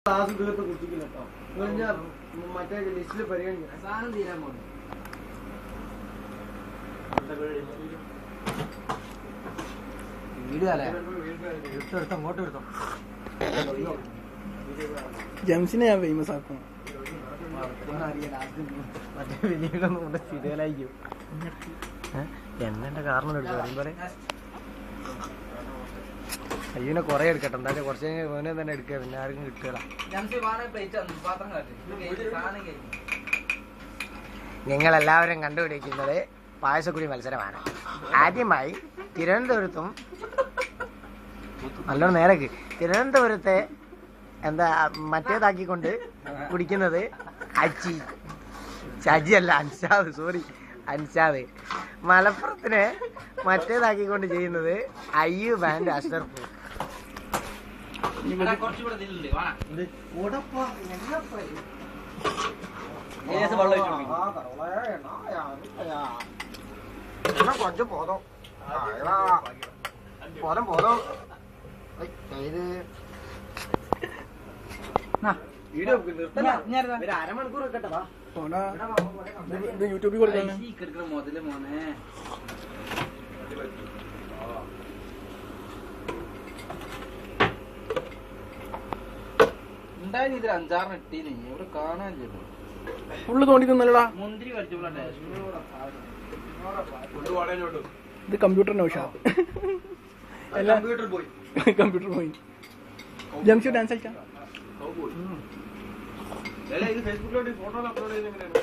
Class തീർത്ത് കുട്ടിക്കില്ല കേട്ടോ. മറ്റേ ലിസ്റ്റിൽ പരിഗണിക്കാം. സാധനം തീരാൻ പോകുന്നു. അങ്ങോട്ട് എടുത്തോ. ജംസിനെ ഞാൻ ഫേമസ് ആക്കും. മറ്റേ വലിയൊന്നും ഇവിടെ സ്ഥിരയിലായിരിക്കും. എന്നെ കാരണം എടുക്കും പറയുമ്പോലെ അയ്യനെ കൊറേ എടുക്കട്ടെ. എന്തായാലും കുറച്ച് മോനെ തന്നെ എടുക്കുക. പിന്നെ ആർക്കും കിട്ടുക. നിങ്ങളെല്ലാവരും കണ്ടുപിടിക്കുന്നത് പായസക്കുഴി മത്സരമാണ്. ആദ്യമായി തിരുവനന്തപുരത്തും നല്ലോണം നേരക്ക് തിരുവനന്തപുരത്തെ എന്താ മറ്റേതാക്കിക്കൊണ്ട് കുടിക്കുന്നത് അജിയല്ല അൻഷാദ്. സോറി അൻഷാദ്. മലപ്പുറത്തിനെ മറ്റേതാക്കിക്കൊണ്ട് ചെയ്യുന്നത് അയ്യു ബാൻഡ് അഷ്റഫ്. കുറച്ച് പോതോ പോതം പോതോ അരമണിക്കൂർ വെക്കട്ടെ. യൂട്യൂബിൽ കൊടുക്കണം. മുതല് മോനെ ഉണ്ടായി. ഇതിൽ 5-6 ഇട്ടീന് ഇവിടെ കാണാൻ ചെല്ലു. ഫുള്ള് തോണ്ടി തിന്നല്ലടാ. മുന്തിരി കളിച്ചോളാം. ഇത് കമ്പ്യൂട്ടറിന്റെ ആവശ്യം. കമ്പ്യൂട്ടർ പോയി. ജംഷു ഡാൻസ് കളിച്ചാ. ഫേസ്ബുക്കിലോട്ട് ഫോട്ടോ അപ്ലോഡ് ചെയ്ത്